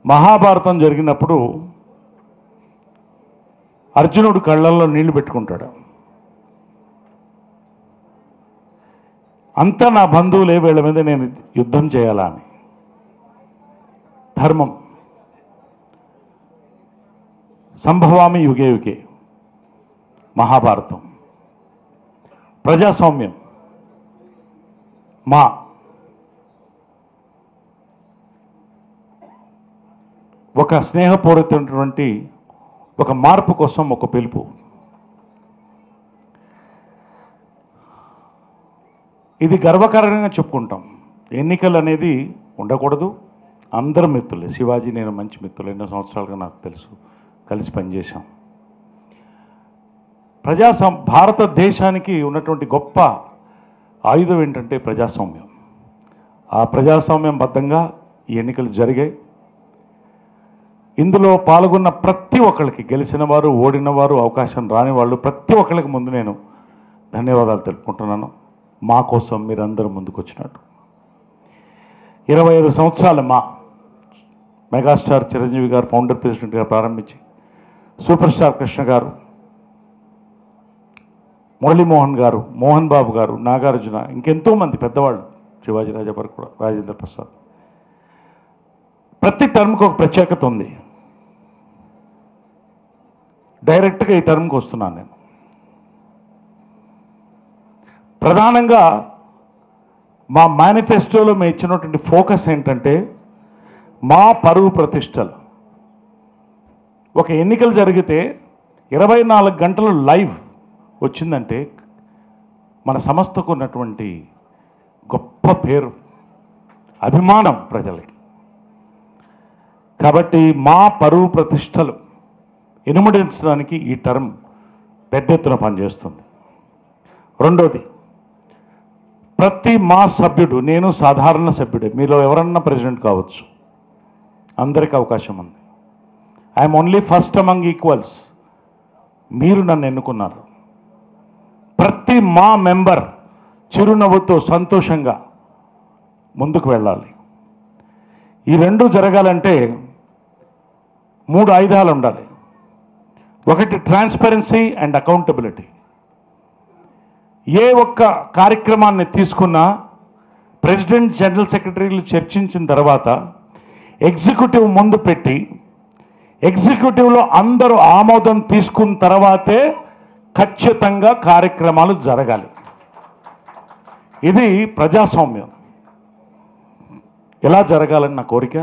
మహాభారతం జరిగినప్పుడు అర్జునుడు కళ్ళల్లో నీళ్లు పెట్టుకుంటాడు. అంతా నా బంధువులే, వీళ్ళ మీద నేను యుద్ధం చేయాలా అని. ధర్మం. సంభవామి యుగే యుగే. మహాభారతం. ప్రజాస్వామ్యం. మా ఒక స్నేహపూరితమైనటువంటి ఒక మార్పు కోసం ఒక పిలుపు. ఇది గర్వకారణంగా చెప్పుకుంటాం. ఎన్నికలు అనేది ఉండకూడదు. అందరం మిత్రులే. శివాజీ నేను మంచి మిత్రులు, ఎన్నో సంవత్సరాలుగా నాకు తెలుసు, కలిసి పనిచేశాం. భారతదేశానికి ఉన్నటువంటి గొప్ప ఆయుధం ఏంటంటే ప్రజాస్వామ్యం. ఆ ప్రజాస్వామ్యం బద్ధంగా ఈ ఎన్నికలు జరిగాయి. ఇందులో పాల్గొన్న ప్రతి ఒక్కరికి, గెలిచిన వారు, ఓడిన వారు, అవకాశం రాని వాళ్ళు, ప్రతి ఒక్కరికి ముందు నేను ధన్యవాదాలు తెలుపుకుంటున్నాను. మా కోసం మీరందరూ ముందుకు వచ్చినట్టు. 25 సంవత్సరాల మా మెగాస్టార్ చిరంజీవి గారు ఫౌండర్ ప్రెసిడెంట్గా ప్రారంభించి, సూపర్ స్టార్ కృష్ణ గారు, మురళీమోహన్ గారు, మోహన్ బాబు గారు, నాగార్జున, ఇంకెంతోమంది పెద్దవాళ్ళు, శివాజీ రాజా వరకు కూడా, రాజేంద్ర ప్రసాద్. ప్రతి టర్మ్కి ఒక ప్రత్యేకత ఉంది. డైరెక్ట్గా ఈ టర్మ్కి వస్తున్నాను నేను. ప్రధానంగా మా మేనిఫెస్టోలో మేము ఇచ్చినటువంటి ఫోకస్ ఏంటంటే మా పరువు ప్రతిష్టలు. ఒక ఎన్నికలు జరిగితే 24 గంటలు లైవ్ వచ్చిందంటే మన సంస్థకు ఉన్నటువంటి గొప్ప పేరు, అభిమానం ప్రజలకి. కాబట్టి మా పరువు ప్రతిష్టలు ఇనుమడించడానికి ఈ టర్మ్ పెద్ద ఎత్తున పనిచేస్తుంది. రెండోది, ప్రతి మా సభ్యుడు, నేను సాధారణ సభ్యుడే, మీలో ఎవరన్నా ప్రెసిడెంట్ కావచ్చు, అందరికీ అవకాశం ఉంది. I'm only first among equals. మీరు నన్ను ఎన్నుకున్నారు. ప్రతి మా మెంబర్ చిరునవ్వుతో సంతోషంగా ముందుకు వెళ్ళాలి. ఈ రెండు జరగాలంటే 3 ఆయుధాలు ఉండాలి. ఒకటి ట్రాన్స్పరెన్సీ అండ్ అకౌంటబిలిటీ. ఏ ఒక్క కార్యక్రమాన్ని తీసుకున్నా ప్రెసిడెంట్, జనరల్ సెక్రటరీలు చర్చించిన తర్వాత ఎగ్జిక్యూటివ్ ముందు పెట్టి, ఎగ్జిక్యూటివ్లో అందరూ ఆమోదం తీసుకున్న తర్వాతే ఖచ్చితంగా కార్యక్రమాలు జరగాలి. ఇది ప్రజాస్వామ్యం. ఎలా జరగాలని నా కోరిక.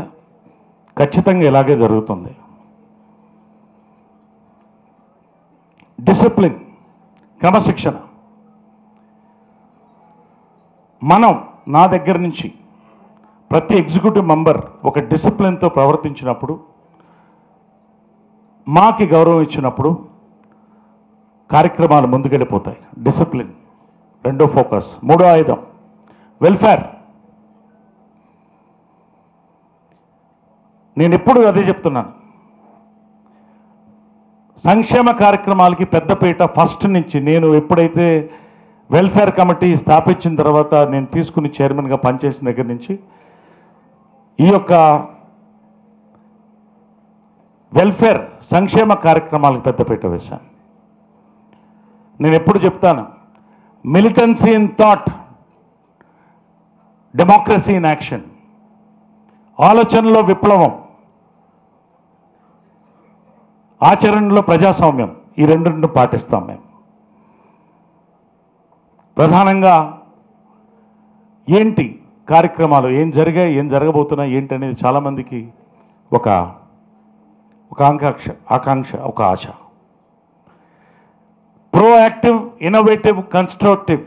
ఖచ్చితంగా ఇలాగే జరుగుతుంది. డిసిప్లిన్, క్రమశిక్షణ. మనం, నా దగ్గర నుంచి ప్రతి ఎగ్జిక్యూటివ్ మెంబర్ ఒక డిసిప్లిన్తో ప్రవర్తించినప్పుడు, మాకి గౌరవం ఇచ్చినప్పుడు కార్యక్రమాలు ముందుకెళ్ళిపోతాయి. డిసిప్లిన్ రెండో ఫోకస్. మూడో ఆయుధం వెల్ఫేర్. నేను ఎప్పుడు అదే చెప్తున్నాను. సంక్షేమ కార్యక్రమాలకి పెద్దపీట ఫస్ట్ నుంచి. నేను ఎప్పుడైతే వెల్ఫేర్ కమిటీ స్థాపించిన తర్వాత, నేను తీసుకుని చైర్మన్గా పనిచేసిన దగ్గర నుంచి ఈ యొక్క వెల్ఫేర్, సంక్షేమ కార్యక్రమాలకు పెద్దపీట వేశాను. నేను ఎప్పుడు చెప్తాను, militancy in thought, democracy in action. ఆలోచనలో విప్లవం, ఆచరణలో ప్రజాస్వామ్యం. ఈ రెండింటిని పాటిస్తాం మేము. ప్రధానంగా ఏంటి కార్యక్రమాలు, ఏం జరిగాయి, ఏం జరగబోతున్నాయి ఏంటి అనేది చాలామందికి ఒక ఆకాంక్ష, ఒక ఆశ. Proactive, innovative, constructive.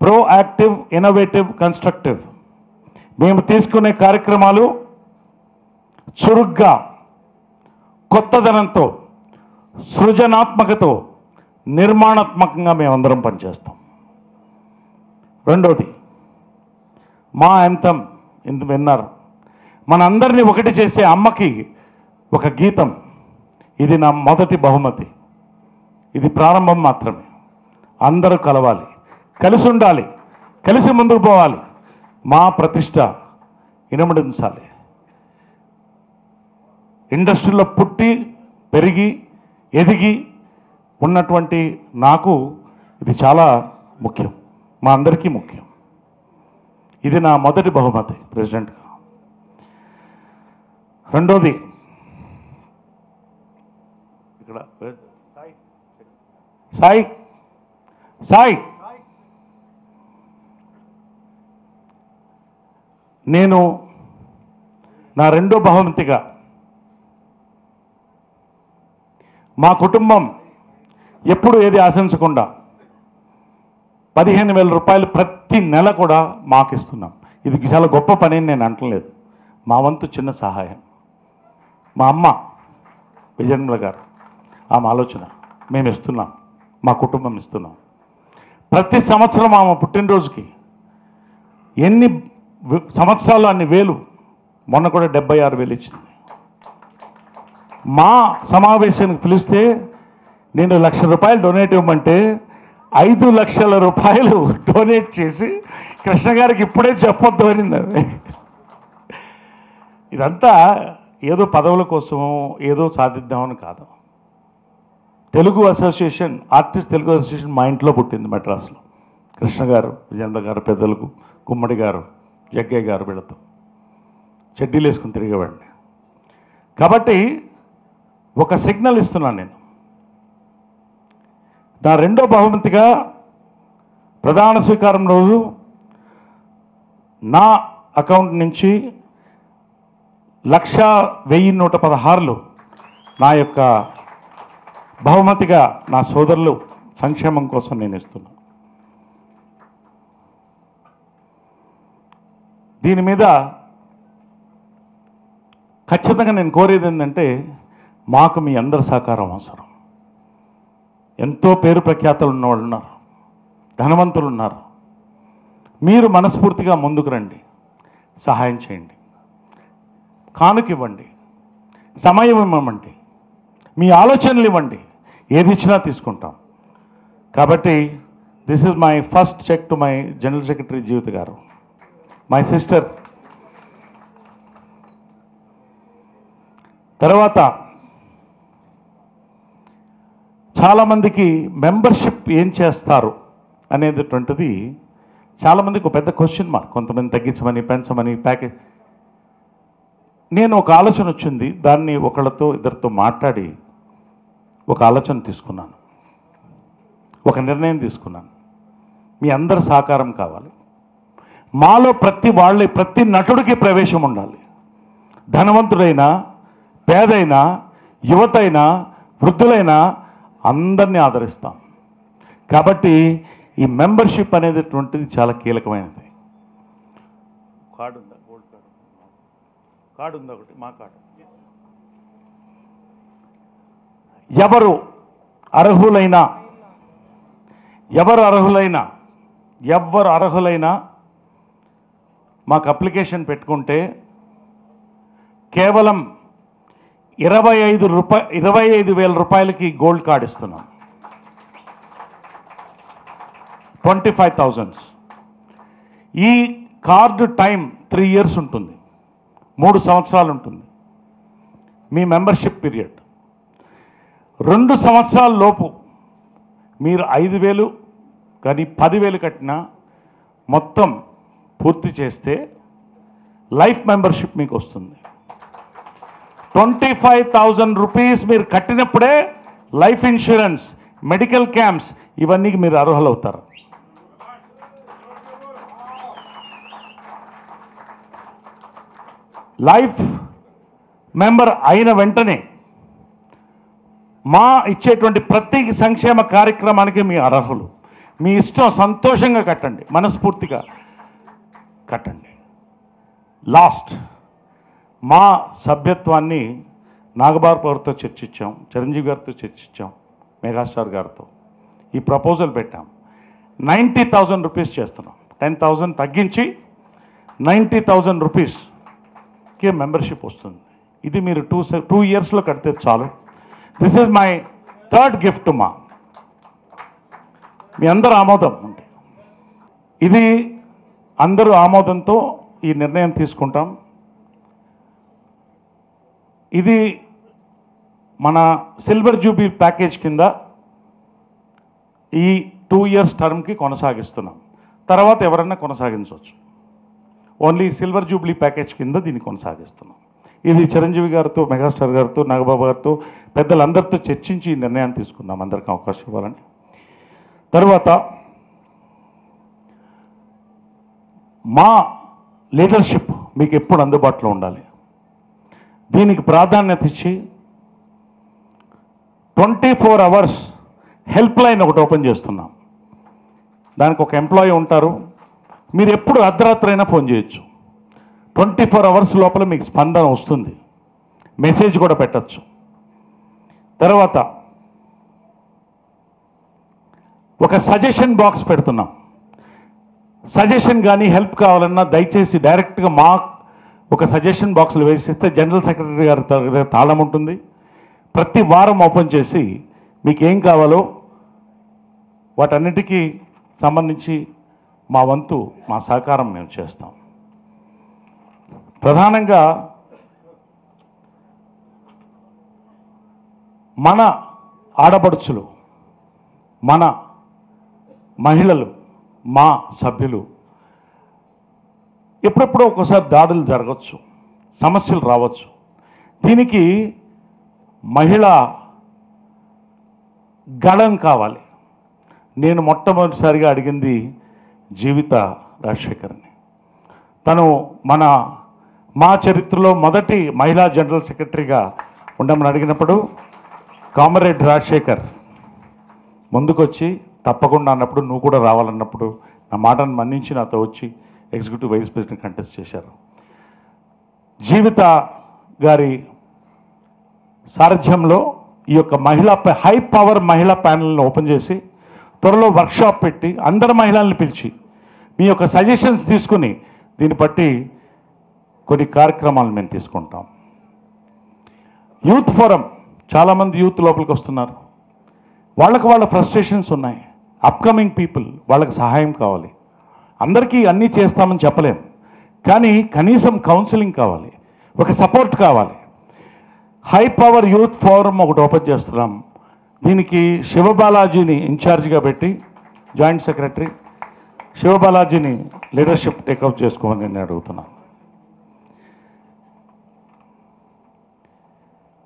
Proactive, innovative, constructive. మేము తీసుకునే కార్యక్రమాలు చురుగ్గా, కొత్తదనంతో, సృజనాత్మకతో, నిర్మాణాత్మకంగా మేమందరం పనిచేస్తాం. రెండోది, మా అంతం. ఇంత విన్నారు. మనందరినీ ఒకటి చేసే అమ్మకి ఒక గీతం. ఇది నా మొదటి బహుమతి. ఇది ప్రారంభం మాత్రమే. అందరూ కలవాలి, కలిసి ఉండాలి, కలిసి ముందుకు పోవాలి. మా ప్రతిష్ట ఇనుమడించాలి. ఇండస్ట్రీలో పుట్టి పెరిగి ఎదిగి ఉన్నటువంటి నాకు ఇది చాలా ముఖ్యం, మా అందరికీ ముఖ్యం. ఇది నా మొదటి బహుమతి ప్రెసిడెంట్గా. రెండోది ఇక్కడ సాయి సాయి నేను నా రెండో బహుమతిగా మా కుటుంబం ఎప్పుడు ఏది ఆశించకుండా 15,000 రూపాయలు ప్రతి నెల కూడా మాకు ఇస్తున్నాం. ఇది చాలా గొప్ప పని అని నేను అంటలేదు, మా వంతు చిన్న సహాయం. మా అమ్మ విజయనిర్మల గారు ఆమె ఆలోచన, మేము ఇస్తున్నాం, మా కుటుంబం ఇస్తున్నాం. ప్రతి సంవత్సరం ఆమె పుట్టినరోజుకి ఎన్ని సంవత్సరాలు అన్ని వేలు, మొన్న కూడా 76,000 ఇచ్చింది. మా సమావేశానికి పిలిస్తే నేను 1,00,000 రూపాయలు డొనేట్ ఇవ్వమంటే 5 లక్షల రూపాయలు డొనేట్ చేసి కృష్ణ గారికి ఇప్పుడే చెప్పొద్దు అనింది. ఇదంతా ఏదో పదవుల కోసమో ఏదో సాధిద్దామని కాదు. Telugu association, artist Telugu association మా ఇంట్లో పుట్టింది మెడ్రాస్లో. కృష్ణ గారు, విజయేంద్ర గారు, పెద్దలకు గుమ్మడి గారు, జగ్గయ్య గారు వీళ్ళతో చెడ్డీలు వేసుకుని తిరిగేవాడిని. కాబట్టి ఒక సిగ్నల్ ఇస్తున్నాను నేను. నా రెండో బహుమతిగా ప్రధాన స్వీకారం రోజు నా అకౌంట్ నుంచి 1,116 నా యొక్క బహుమతిగా నా సోదరులు సంక్షేమం కోసం నేను ఇస్తున్నాను. దీని మీద ఖచ్చితంగా నేను కోరేది ఏంటంటే, మాకు మీ అందరి సహకారం అవసరం. ఎంతో పేరు ప్రఖ్యాతలు ఉన్నవాళ్ళు ఉన్నారు, ధనవంతులు ఉన్నారు. మీరు మనస్ఫూర్తిగా ముందుకు రండి, సహాయం చేయండి, కానుక ఇవ్వండి, సమయం ఇవ్వమండి, మీ ఆలోచనలు ఇవ్వండి, ఏది ఇచ్చినా తీసుకుంటాం. కాబట్టి this is my first check to my general secretary Jeevitha గారు, మై సిస్టర్. తర్వాత చాలామందికి మెంబర్షిప్ ఏం చేస్తారు అనేటటువంటిది చాలామందికి ఒక పెద్ద క్వశ్చన్ మార్క్. కొంతమంది తగ్గించమని, పెంచమని, ప్యాకేజ్. నేను ఒక ఆలోచన వచ్చింది, దాన్ని ఒకళ్ళతో ఇద్దరితో మాట్లాడి ఒక ఆలోచన తీసుకున్నాను, ఒక నిర్ణయం తీసుకున్నాను. మీ అందరి సహకారం కావాలి. మాలో ప్రతి నటుడికి ప్రవేశం ఉండాలి. ధనవంతుడైనా, పేదైనా, యువతైనా, వృద్ధులైనా అందరినీ ఆదరిస్తాం. కాబట్టి ఈ మెంబర్షిప్ అనేటటువంటిది చాలా కీలకమైనది. కార్డు ఉందా? గోల్డ్ కార్డు, కార్డు ఉందా? ఒకటి మా కార్డు. ఎవరు అర్హులైనా మాకు అప్లికేషన్ పెట్టుకుంటే కేవలం 25,000 రూపాయలకి గోల్డ్ కార్డ్ ఇస్తున్నాం. 25,000. ఈ కార్డు టైం 3 years ఉంటుంది, 3 సంవత్సరాలు ఉంటుంది మీ మెంబర్షిప్ పీరియడ్. 2 సంవత్సరాల లోపు మీరు 5,000 కానీ 10,000 కట్టినా మొత్తం పూర్తి చేస్తే లైఫ్ మెంబర్షిప్ మీకు వస్తుంది. 25,000 రూపీస్ మీరు కట్టినప్పుడే లైఫ్ ఇన్సూరెన్స్, మెడికల్ క్యాంప్స్ ఇవన్నీ మీరు అర్హులవుతారు. లైఫ్ మెంబర్ అయిన వెంటనే మా ఇచ్చేటువంటి ప్రతి సంక్షేమ కార్యక్రమానికి మీ అర్హులు. మీ ఇష్టం, సంతోషంగా కట్టండి, మనస్ఫూర్తిగా కట్టండి. లాస్ట్, మా సభ్యత్వాన్ని నాగబాబు గారితో చర్చించాం, చిరంజీవి గారితో చర్చించాం, మెగాస్టార్ గారితో ఈ ప్రపోజల్ పెట్టాం. 90,000 రూపీస్ చేస్తున్నాం. 10,000 తగ్గించి 90,000 రూపీస్కి మెంబర్షిప్ వస్తుంది. ఇది మీరు 2 yearsలో కడితే చాలు. This is my third gift. మీ అందరూ ఆమోదం ఉంది. ఇది అందరూ ఆమోదంతో ఈ నిర్ణయం తీసుకుంటాం. ఇది మన సిల్వర్ జూబ్లీ ప్యాకేజ్ కింద ఈ 2 years టర్మ్కి కొనసాగిస్తున్నాం. తర్వాత ఎవరన్నా కొనసాగించవచ్చు. ఓన్లీ సిల్వర్ జూబ్లీ ప్యాకేజ్ కింద దీన్ని కొనసాగిస్తున్నాం. ఇది చిరంజీవి గారితో, మెగాస్టార్ గారితో, నాగబాబు గారితో, పెద్దలందరితో చర్చించి ఈ నిర్ణయాన్ని తీసుకున్నాం, అందరికీ అవకాశం ఇవ్వాలని. తర్వాత మా లీడర్షిప్ మీకు ఎప్పుడు అందుబాటులో ఉండాలి. దీనికి ప్రాధాన్యత ఇచ్చి 24 hours హెల్ప్ లైన్ ఒకటి ఓపెన్ చేస్తున్నాం. దానికి ఒక ఎంప్లాయీ ఉంటారు. మీరు ఎప్పుడు అర్ధరాత్రి అయినా ఫోన్ చేయొచ్చు. 24 hours లోపల మీకు స్పందన వస్తుంది. మెసేజ్ కూడా పెట్టచ్చు. తర్వాత ఒక సజెషన్ బాక్స్ పెడుతున్నాం. సజెషన్ కానీ హెల్ప్ కావాలన్నా దయచేసి డైరెక్ట్గా మా ఒక సజెషన్ బాక్స్లో వేసిస్తే జనరల్ సెక్రటరీ గారి దగ్గర తాళం ఉంటుంది. ప్రతి వారం ఓపెన్ చేసి మీకు ఏం కావాలో వాటన్నిటికీ సంబంధించి మా వంతు, మా సహకారం మేము చేస్తాం. ప్రధానంగా మన ఆడపడుచులు, మన మహిళలు, మా సభ్యులు ఎప్పుడెప్పుడో ఒకసారి దాడులు జరగవచ్చు, సమస్యలు రావచ్చు. దీనికి మహిళ గళం కావాలి. నేను మొట్టమొదటిసారిగా అడిగింది జీవిత రాజశేఖర్ని. తను మా చరిత్రలో మొదటి మహిళా జనరల్ సెక్రటరీగా ఉండమని అడిగినప్పుడు కామ్రేడ్ రాజశేఖర్ ముందుకొచ్చి తప్పకుండా అన్నప్పుడు, నువ్వు కూడా రావాలన్నప్పుడు నా మాటను మన్నించి నాతో వచ్చి ఎగ్జిక్యూటివ్ వైస్ ప్రెసిడెంట్ కంటెస్ట్ చేశారు. జీవిత గారి సారథ్యంలో ఈ యొక్క హై పవర్ మహిళా ప్యానెల్ని ఓపెన్ చేసి త్వరలో వర్క్షాప్ పెట్టి అందరు మహిళల్ని పిలిచి మీ యొక్క సజెషన్స్ తీసుకుని దీన్ని బట్టి కొన్ని కార్యక్రమాలు మేము తీసుకుంటాం. యూత్ ఫోరం, చాలామంది యూత్ లోపలికి వస్తున్నారు. వాళ్ళ ఫ్రస్ట్రేషన్స్ ఉన్నాయి. అప్కమింగ్ పీపుల్, వాళ్ళకి సహాయం కావాలి. అందరికీ అన్నీ చేస్తామని చెప్పలేం, కానీ కనీసం కౌన్సిలింగ్ కావాలి, ఒక సపోర్ట్ కావాలి. హై పవర్ యూత్ ఫోరం ఒకటి ఓపెన్ చేస్తున్నాం. దీనికి శివబాలాజీని ఇన్ఛార్జిగా పెట్టి, జాయింట్ సెక్రటరీ శివబాలాజీని లీడర్షిప్ టేకప్ చేసుకోమని నేను అడుగుతున్నాను.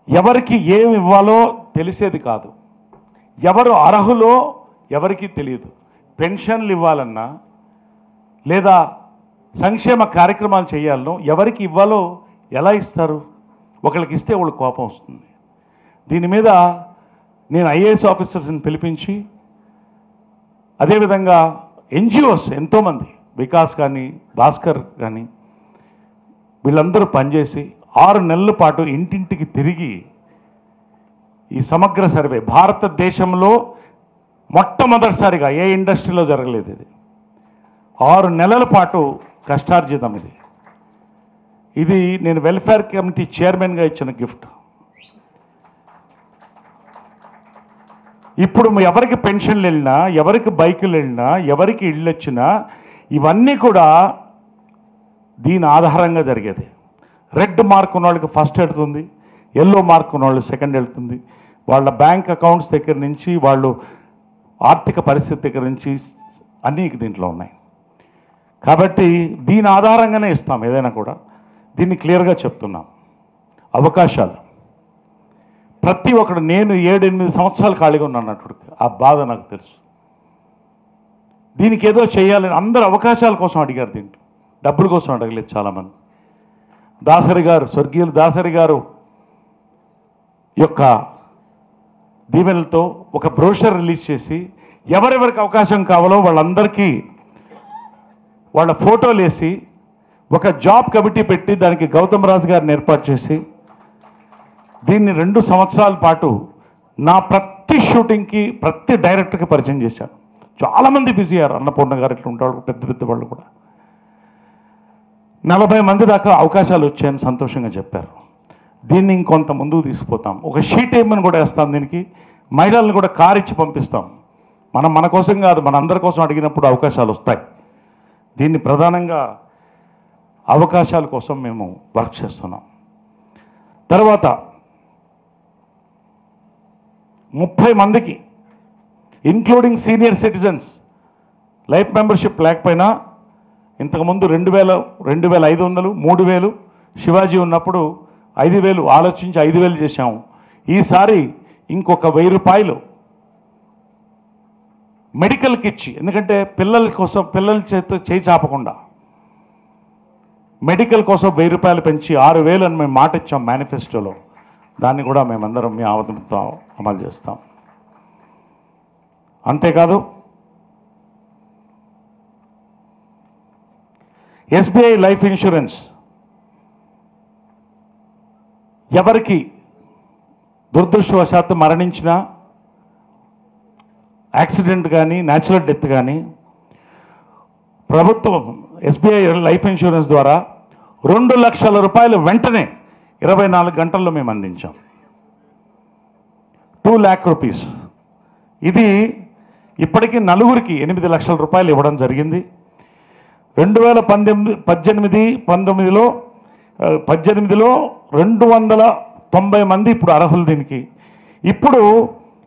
ఎవరికి ఏమి ఇవ్వాలో తెలిసేది కాదు, ఎవరు అర్హులో ఎవరికి తెలియదు. పెన్షన్లు ఇవ్వాలన్నా లేదా సంక్షేమ కార్యక్రమాలు చేయాలనో ఎవరికి ఇవ్వాలో ఎలా ఇస్తారు? ఒకళ్ళకి ఇస్తే వాళ్ళకి కోపం వస్తుంది. దీని మీద నేను ఐఏఎస్ ఆఫీసర్స్ని పిలిపించి, అదేవిధంగా ఎన్జిఓస్ ఎంతోమంది, వికాస్ కానీ భాస్కర్ కానీ, వీళ్ళందరూ పనిచేసి 6 నెలల పాటు ఇంటింటికి తిరిగి ఈ సమగ్ర సర్వే, భారతదేశంలో మొట్టమొదటిసారిగా ఏ ఇండస్ట్రీలో జరగలేదు ఇది. 6 నెలల పాటు కష్టార్జితం ఇది. ఇది నేను వెల్ఫేర్ కమిటీ చైర్మన్గా ఇచ్చిన గిఫ్ట్. ఇప్పుడు ఎవరికి పెన్షన్లు వెళ్ళినా, ఎవరికి బైకులు వెళ్ళినా, ఎవరికి ఇళ్ళు వచ్చినా ఇవన్నీ కూడా దీని ఆధారంగా జరిగేది. రెడ్ మార్క్ ఉన్న వాళ్ళకి ఫస్ట్ వెళ్తుంది, ఎల్లో మార్క్ ఉన్న వాళ్ళు సెకండ్ వెళ్తుంది. వాళ్ళ బ్యాంక్ అకౌంట్స్ దగ్గర నుంచి, వాళ్ళు ఆర్థిక పరిస్థితి దగ్గర నుంచి అన్నీ దీంట్లో ఉన్నాయి. కాబట్టి దీని ఆధారంగానే ఇస్తాం ఏదైనా కూడా. దీన్ని క్లియర్గా చెప్తున్నాం. అవకాశాలు ప్రతి ఒక్కడు, నేను 7-8 సంవత్సరాలు ఖాళీగా ఉన్నాను అన్నట్టు, ఆ బాధ నాకు తెలుసు. దీనికి ఏదో చేయాలని అందరూ అవకాశాల కోసం అడిగారు, దీంట్లో డబ్బుల కోసం అడగలేదు చాలామంది. దాసరి గారు, స్వర్గీయులు దాసరి గారు యొక్క దీవెనలతో ఒక బ్రోషర్ రిలీజ్ చేసి ఎవరెవరికి అవకాశం కావాలో వాళ్ళందరికీ వాళ్ళ ఫోటోలు వేసి ఒక జాబ్ కమిటీ పెట్టి దానికి గౌతమ్ రాజు గారిని ఏర్పాటు చేసి దీన్ని 2 సంవత్సరాల పాటు నా ప్రతి షూటింగ్కి, ప్రతి డైరెక్టర్కి పరిచయం చేశాను. చాలామంది బిజీ అయ్యారు. అన్నపూర్ణ గారు ఇట్లా ఉంటాడు, పెద్ద పెద్ద వాళ్ళు కూడా 40 మంది దాకా అవకాశాలు వచ్చాయని సంతోషంగా చెప్పారు. దీన్ని ఇంకొంత ముందుకు తీసుకుపోతాం. ఒక షీట్ ఏమని కూడా వేస్తాం. దీనికి మహిళలను కూడా కారు ఇచ్చి పంపిస్తాం. మన కోసం కాదు, మన అందరి కోసం అడిగినప్పుడు అవకాశాలు వస్తాయి. దీన్ని ప్రధానంగా అవకాశాల కోసం మేము వర్క్ చేస్తున్నాం. తర్వాత 30 మందికి including senior citizens life membership లేకపోయినా ఇంతకుముందు 2000, 2500, 3000 శివాజీ ఉన్నప్పుడు 5000 ఆలోచించి 5000 చేశాము. ఈసారి ఇంకొక 1000 రూపాయలు మెడికల్కి ఇచ్చి, ఎందుకంటే పిల్లల కోసం పిల్లల చేత చేయి చాపకుండా మెడికల్ కోసం 1000 రూపాయలు పెంచి 6000 అని మేము మాట ఇచ్చాం మేనిఫెస్టోలో. దాన్ని కూడా మేమందరం మీ ఆమోదంతో అమలు చేస్తాం. అంతేకాదు ఎస్బీఐ లైఫ్ ఇన్సూరెన్స్ ఎవరికి దురదృష్టవశాత్తు మరణించినా, యాక్సిడెంట్ కానీ న్యాచురల్ డెత్ కానీ ప్రభుత్వం ఎస్బీఐ లైఫ్ ఇన్సూరెన్స్ ద్వారా 2 లక్షల రూపాయలు వెంటనే 24 గంటల్లో మేము అందించాం. 2 లాక్ రూపీస్. ఇది ఇప్పటికీ నలుగురికి 8 లక్షల రూపాయలు ఇవ్వడం జరిగింది. 2018-19లో 290 మంది ఇప్పుడు అర్హులు దీనికి. ఇప్పుడు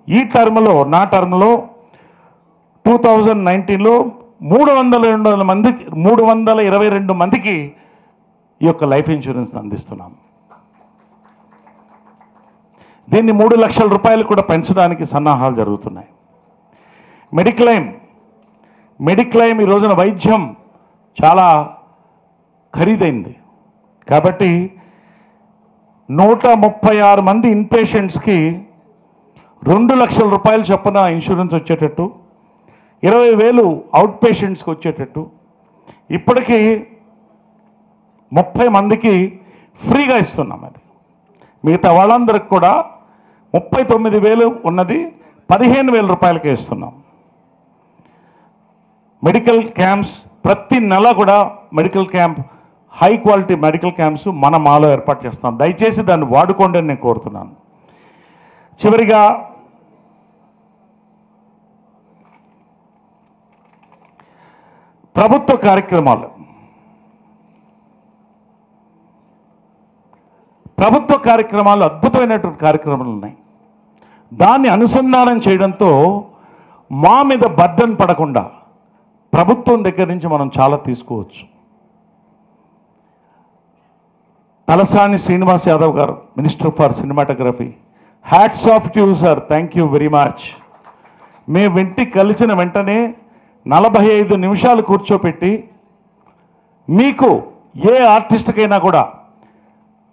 ఈ టర్మ్లో, నా టర్మ్లో 2019లో 322 మందికి ఈ యొక్క లైఫ్ ఇన్సూరెన్స్ అందిస్తున్నాం. దీన్ని 3 లక్షల రూపాయలు కూడా పెంచడానికి సన్నాహాలు జరుగుతున్నాయి. మెడిక్లైమ్ ఈ రోజున వైద్యం చాలా ఖరీదైంది కాబట్టి 136 మంది ఇన్పేషెంట్స్కి 2 లక్షల రూపాయలు చొప్పున ఇన్సూరెన్స్ వచ్చేటట్టు, 20,000 అవుట్ పేషెంట్స్కి వచ్చేటట్టు, ఇప్పటికీ 30 మందికి ఫ్రీగా ఇస్తున్నాం. అది మిగతా వాళ్ళందరికి కూడా 39,000 ఉన్నది 15,000 రూపాయలకే ఇస్తున్నాం. మెడికల్ క్యాంప్స్ ప్రతి నెల కూడా medical camp, high quality medical camps మన మాలో ఏర్పాటు చేస్తాం. దయచేసి దాన్ని వాడుకోండి అని నేను కోరుతున్నాను. చివరిగా ప్రభుత్వ కార్యక్రమాలు అద్భుతమైనటువంటి కార్యక్రమాలు ఉన్నాయి. దాన్ని అనుసంధానం చేయడంతో మా మీద బర్డన్ పడకుండా ప్రభుత్వం దగ్గర నుంచి మనం చాలా తీసుకోవచ్చు. తలసాని శ్రీనివాస్ యాదవ్ గారు, minister for cinematography, hats off to you sir, thank you very much. మేము ఇంటికి కలిసిన వెంటనే 45 నిమిషాలు కూర్చోపెట్టి మీకు ఏ ఆర్టిస్ట్కైనా కూడా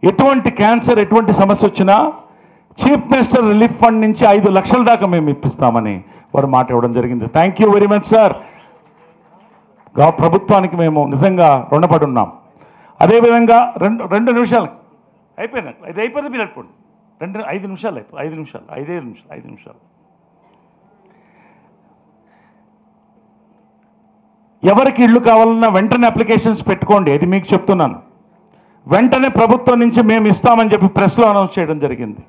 ఎటువంటి క్యాన్సర్, ఎటువంటి సమస్య వచ్చినా చీఫ్ మినిస్టర్ రిలీఫ్ ఫండ్ నుంచి 5 లక్షల దాకా మేము ఇప్పిస్తామని వారు మాట ఇవ్వడం జరిగింది. Thank you very much sir. ప్రభుత్వానికి మేము నిజంగా రుణపడి ఉన్నాం. అదేవిధంగా 2 నిమిషాలు అయిపోయింది, ఇది అయిపోయింది, మీరు అయిపోండి. 5 నిమిషాలు 5 నిమిషాలు. ఎవరికి ఇళ్ళు కావాలన్నా వెంటనే అప్లికేషన్స్ పెట్టుకోండి, ఇది మీకు చెప్తున్నాను. వెంటనే ప్రభుత్వం నుంచి మేము ఇస్తామని చెప్పి ప్రెస్లో అనౌన్స్ చేయడం జరిగింది.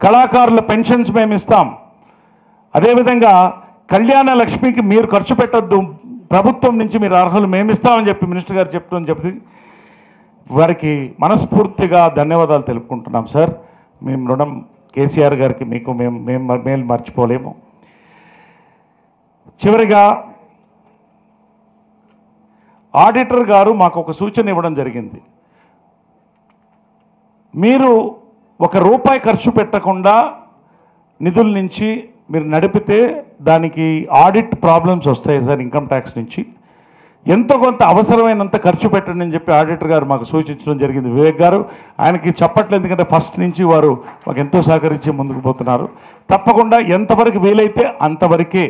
కళాకారుల పెన్షన్స్ మేము ఇస్తాం. అదేవిధంగా కళ్యాణ లక్ష్మికి మీరు ఖర్చు పెట్టద్దు, ప్రభుత్వం నుంచి మీరు అర్హులు మేము ఇస్తామని చెప్పి మినిస్టర్ గారు చెప్తుందని చెప్పి వారికి మనస్ఫూర్తిగా ధన్యవాదాలు తెలుపుకుంటున్నాం సార్. మేము రుణం కేసీఆర్ గారికి మీకు మేము మర్చిపోలేము. చివరిగా ఆడిటర్ గారు మాకు ఒక సూచన ఇవ్వడం జరిగింది. మీరు 1 రూపాయి ఖర్చు పెట్టకుండా నిధుల నుంచి మీరు నడిపితే దానికి ఆడిట్ ప్రాబ్లమ్స్ వస్తాయి సార్. ఇన్కమ్ ట్యాక్స్ నుంచి ఎంతో కొంత అవసరమైనంత ఖర్చు పెట్టండి అని చెప్పి ఆడిటర్ గారు మాకు సూచించడం జరిగింది. వివేక్ గారు, ఆయనకి చెప్పట్లేదు, ఎందుకంటే ఫస్ట్ నుంచి వారు మాకు ఎంతో సహకరించి ముందుకు పోతున్నారు. తప్పకుండా ఎంతవరకు వీలైతే అంతవరకే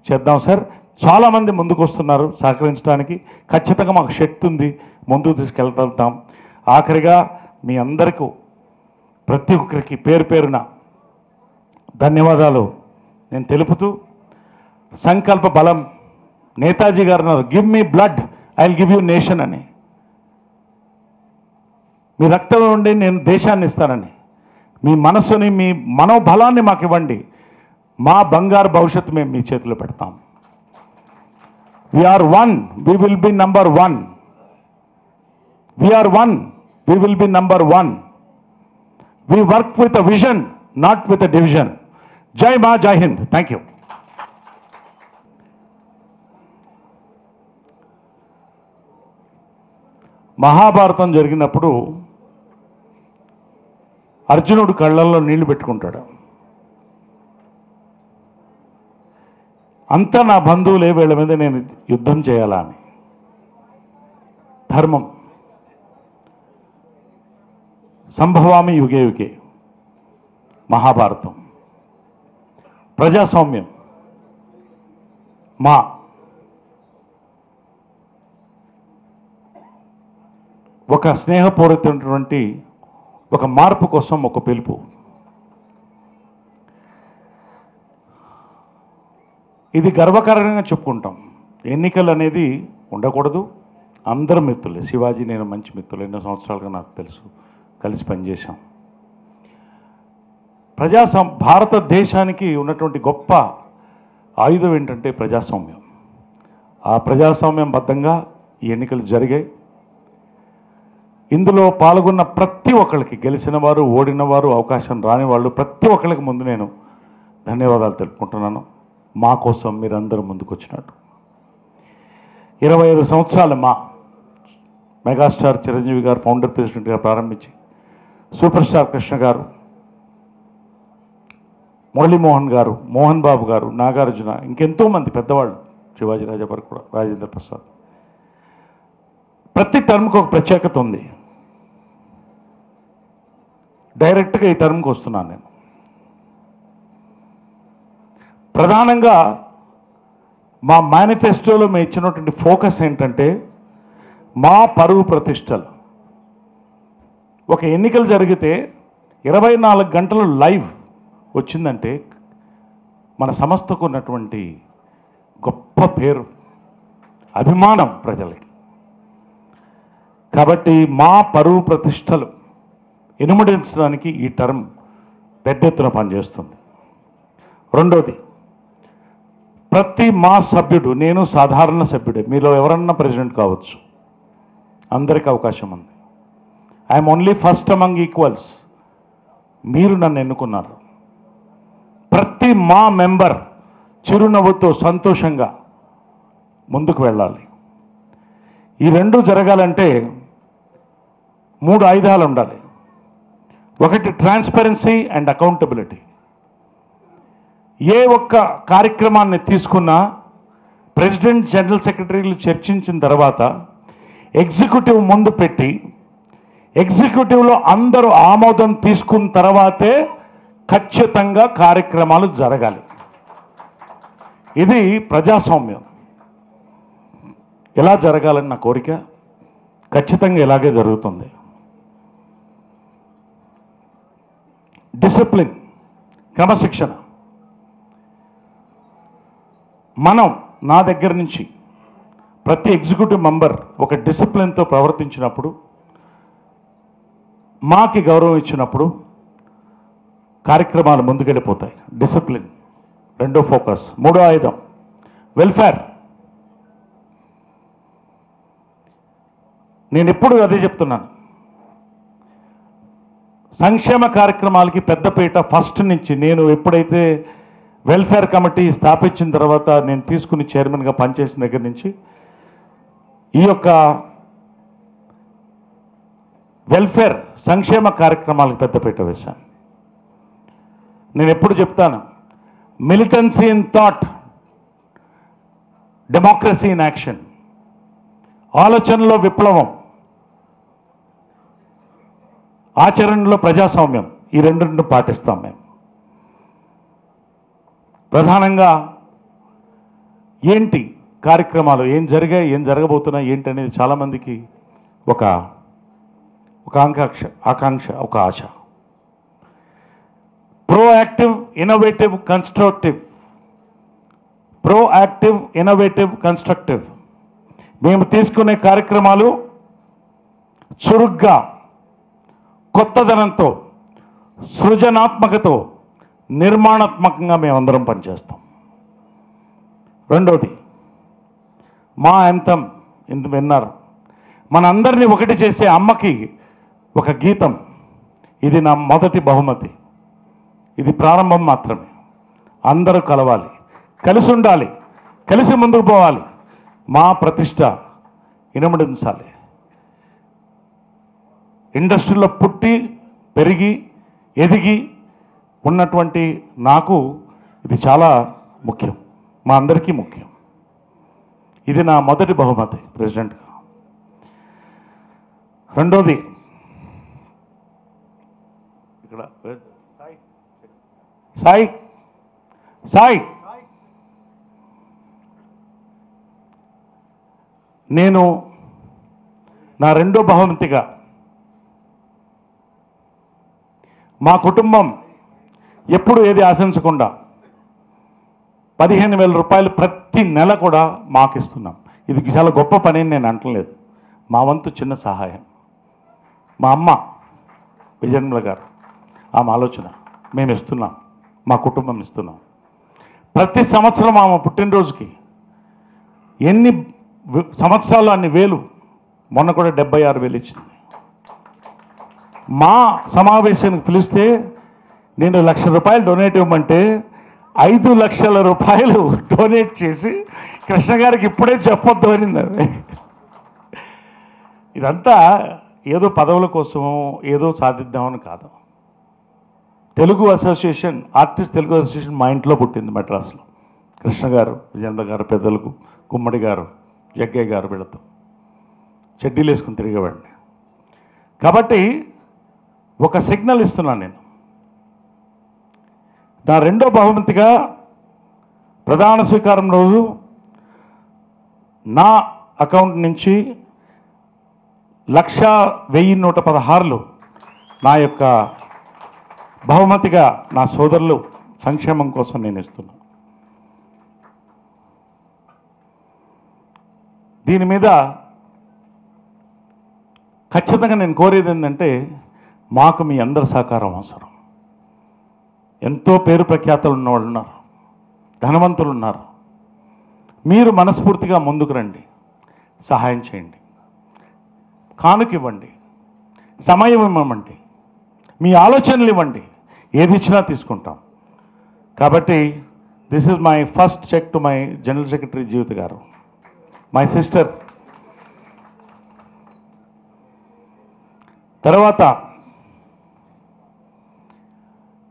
చేద్దాం సార్. చాలామంది ముందుకు వస్తున్నారు సహకరించడానికి. ఖచ్చితంగా మాకు శక్తి ఉంది, ముందుకు తీసుకెళ్తాం. ఆఖరిగా మీ అందరికీ ప్రతి ఒక్కరికి పేరు పేరున ధన్యవాదాలు నేను తెలుపుతూ, సంకల్ప బలం నేతాజీ గారు అన్నారు, give me blood I will give you nation అని. మీ రక్తం ఉండి నేను దేశాన్ని ఇస్తానని, మీ మనస్సుని, మీ మనోబలాన్ని మాకు ఇవ్వండి, మా బంగారు భవిష్యత్తు మేము మీ చేతిలో పెడతాం. We are one, we will be number 1. We are one, we will be number 1. We work with a vision, not with a division. జై మా, జై హింద్. Thank you. మహాభారతం జరిగినప్పుడు అర్జునుడు కళ్ళల్లో నీళ్లు పెట్టుకుంటాడు. అంతా నా బంధువులే, వీళ్ళ మీద నేను యుద్ధం చేయాలా అని. ధర్మం. సంభవామి యుగే యుగే. మహాభారతం. ప్రజాస్వామ్యం. మా. ఒక స్నేహపూరితమైనటువంటి ఒక మార్పు కోసం ఒక పిలుపు. ఇది గర్వకారణంగా చెప్పుకుంటాం. ఎన్నికలు అనేది ఉండకూడదు. అందరూ మిత్రులే. శివాజీ నేను మంచి మిత్రులు, ఎన్నో సంవత్సరాలుగా నాకు తెలుసు, కలిసి పనిచేశాం. భారతదేశానికి ఉన్నటువంటి గొప్ప ఆయుధం ఏంటంటే ప్రజాస్వామ్యం. ఆ ప్రజాస్వామ్యం బద్ధంగా ఈ ఎన్నికలు జరిగాయి. ఇందులో పాల్గొన్న ప్రతి ఒక్కరికి, గెలిచిన వారు, ఓడిన వారు, అవకాశం రాని వాళ్ళు, ప్రతి ఒక్కరికి ముందు నేను ధన్యవాదాలు తెలుపుకుంటున్నాను. మా కోసం మీరందరూ ముందుకు వచ్చినట్టు. 25 సంవత్సరాలు మా మెగాస్టార్ చిరంజీవి గారు ఫౌండర్ ప్రెసిడెంట్గా ప్రారంభించి, సూపర్ స్టార్ కృష్ణ గారు, మురళీమోహన్ గారు, మోహన్ బాబు గారు, నాగార్జున, ఇంకెంతోమంది పెద్దవాళ్ళు, శివాజీ రాజాపర్ కూడా, రాజేంద్ర ప్రసాద్. ప్రతి టర్మ్కి ఒక ప్రత్యేకత ఉంది. డైరెక్ట్గా ఈ టర్మ్కి వస్తున్నాను నేను. ప్రధానంగా మా మేనిఫెస్టోలో మేము ఇచ్చినటువంటి ఫోకస్ ఏంటంటే మా పరువు ప్రతిష్టలు. ఒక ఎన్నికలు జరిగితే 24 గంటలు లైవ్ వచ్చిందంటే మన సంస్థకు ఉన్నటువంటి గొప్ప పేరు, అభిమానం ప్రజలకి. కాబట్టి మా పరువు ప్రతిష్టలు ఇనుమడించడానికి ఈ టర్మ్ పెద్ద ఎత్తున పనిచేస్తుంది. రెండోది, ప్రతి మా సభ్యుడు, నేను సాధారణ సభ్యుడే, మీలో ఎవరన్నా ప్రెసిడెంట్ కావచ్చు, అందరికీ అవకాశం ఉంది. I'm only first among equals. మీరు నన్ను ఎన్నుకున్నారు. ప్రతి మా మెంబర్ చిరునవ్వుతో సంతోషంగా ముందుకు వెళ్ళాలి. ఈ రెండు జరగాలంటే 3 ఆయుధాలు ఉండాలి. ఒకటి ట్రాన్స్పరెన్సీ అండ్ అకౌంటబిలిటీ. ఏ ఒక్క కార్యక్రమాన్ని తీసుకున్నా ప్రెసిడెంట్, జనరల్ సెక్రటరీలు చర్చించిన తర్వాత ఎగ్జిక్యూటివ్ ముందు పెట్టి, ఎగ్జిక్యూటివ్లో అందరూ ఆమోదం తీసుకున్న తర్వాతే ఖచ్చితంగా కార్యక్రమాలు జరగాలి. ఇది ప్రజాస్వామ్యం. ఎలా జరగాలని నా కోరిక. ఖచ్చితంగా ఇలాగే జరుగుతుంది. డిసిప్లిన్, క్రమశిక్షణ. మనం, నా దగ్గర నుంచి ప్రతి ఎగ్జిక్యూటివ్ మెంబర్ ఒక డిసిప్లిన్తో ప్రవర్తించినప్పుడు, మాకి గౌరవం ఇచ్చినప్పుడు కార్యక్రమాలు ముందుకెళ్ళిపోతాయి. డిసిప్లిన్ రెండో ఫోకస్. మూడో ఆయుధం వెల్ఫేర్. నేను ఎప్పుడు అదే చెప్తున్నాను. సంక్షేమ కార్యక్రమాలకి పెద్దపీట ఫస్ట్ నుంచి. నేను ఎప్పుడైతే వెల్ఫేర్ కమిటీ స్థాపించిన తర్వాత, నేను తీసుకుని చైర్మన్గా పనిచేసిన దగ్గర నుంచి ఈ యొక్క వెల్ఫేర్, సంక్షేమ కార్యక్రమాలకు పెద్దపీట వేశాను. నేను ఎప్పుడు చెప్తాను, militancy in thought, democracy in action. ఆలోచనలో విప్లవం, ఆచరణలో ప్రజాస్వామ్యం. ఈ రెండింటిని పాటిస్తాం మేము. ప్రధానంగా ఏంటి కార్యక్రమాలు, ఏం జరిగాయి, ఏం జరగబోతున్నాయి ఏంటి అనేది చాలామందికి ఒక ఆకాంక్ష, ఒక ఆశ. Proactive, innovative, constructive. Proactive, innovative, constructive. మేము తీసుకునే కార్యక్రమాలు చురుగ్గా, కొత్తదనంతో, సృజనాత్మకతో, నిర్మాణాత్మకంగా మేమందరం పనిచేస్తాం. రెండోది, మా యాంథమ్ ఇంత విన్నారు. మనందరినీ ఒకటి చేసే అమ్మకి ఒక గీతం. ఇది నా మొదటి బహుమతి. ఇది ప్రారంభం మాత్రమే. అందరూ కలవాలి, కలిసి ఉండాలి, కలిసి ముందుకు పోవాలి. మా ప్రతిష్ట ఇనుమడించాలి. ఇండస్ట్రీలో పుట్టి పెరిగి ఎదిగి ఉన్నటువంటి నాకు ఇది చాలా ముఖ్యం, మా అందరికీ ముఖ్యం. ఇది నా మొదటి బహుమతి ప్రెసిడెంట్గా. రెండోది ఇక్కడ సాయి సాయి నేను నా రెండో బహుమతిగా మా కుటుంబం ఎప్పుడు ఏది ఆశించకుండా 15,000 రూపాయలు ప్రతి నెల కూడా మాకు ఇస్తున్నాం. ఇది చాలా గొప్ప పని అని నేను అంటలేదు, మా వంతు చిన్న సహాయం. మా అమ్మ విజయనిర్మల గారు ఆమె ఆలోచన, మేము ఇస్తున్నాం, మా కుటుంబం ఇస్తున్నాం. ప్రతి సంవత్సరం ఆమె పుట్టినరోజుకి ఎన్ని సంవత్సరాలు అన్ని వేలు, మొన్న కూడా 76,000 ఇచ్చింది. మా సమావేశానికి పిలిస్తే నేను 1,00,000 రూపాయలు డొనేట్ ఇవ్వమంటే 5 లక్షల రూపాయలు డొనేట్ చేసి కృష్ణ గారికి ఇప్పుడే చెప్పొద్దు అనింది. ఇదంతా ఏదో పదవుల కోసమో ఏదో సాధిద్దామని కాదు. Telugu association, artist Telugu association మా ఇంట్లో పుట్టింది మెడ్రాస్లో. కృష్ణ గారు, విజేంద్ర గారు పెద్దలకు, గుమ్మడి గారు, జగ్గయ్య గారు వీళ్ళతో చెడ్డీలు వేసుకుని తిరిగేవాడిని. కాబట్టి ఒక సిగ్నల్ ఇస్తున్నాను నేను. నా రెండో బహుమతిగా ప్రధాన స్వీకారం రోజు నా అకౌంట్ నుంచి 1,116 నా యొక్క బహుమతిగా నా సోదరులు సంక్షేమం కోసం నేను ఇస్తున్నాను. దీని మీద ఖచ్చితంగా నేను కోరేది ఏంటంటే, మాకు మీ అందరి సహకారం అవసరం. ఎంతో పేరు ప్రఖ్యాతలు ఉన్నవాళ్ళు ఉన్నారు, ధనవంతులు ఉన్నారు. మీరు మనస్ఫూర్తిగా ముందుకు రండి, సహాయం చేయండి, కానుక ఇవ్వండి, సమయం ఇవ్వమండి, మీ ఆలోచనలు ఇవ్వండి, ఏది ఇచ్చినా తీసుకుంటాం. కాబట్టి this is my first check to my general secretary Jeevitha గారు, మై సిస్టర్. తర్వాత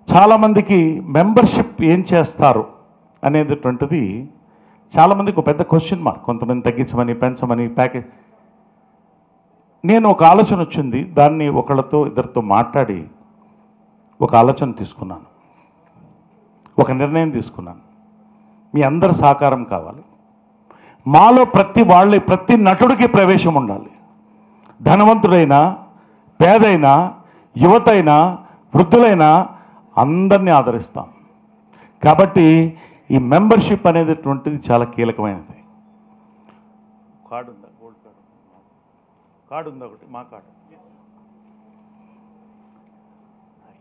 చాలామందికి మెంబర్షిప్ ఏం చేస్తారు అనేటటువంటిది చాలామందికి ఒక పెద్ద క్వశ్చన్ మార్క్. కొంతమంది తగ్గించమని, పెంచమని, ప్యాకేజ్. నేను ఒక ఆలోచన వచ్చింది, దాన్ని ఒకళ్ళతో ఇద్దరితో మాట్లాడి ఒక ఆలోచన తీసుకున్నాను, ఒక నిర్ణయం తీసుకున్నాను. మీ అందరి సహకారం కావాలి. మాలో ప్రతి నటుడికి ప్రవేశం ఉండాలి. ధనవంతుడైనా, పేదైనా, యువతైనా, వృద్ధులైనా అందరినీ ఆదరిస్తాం. కాబట్టి ఈ మెంబర్షిప్ అనేటటువంటిది చాలా కీలకమైనది. కార్డు ఉందా? గోల్డ్ కార్డు ఉందా? ఒకటి మా కార్డు.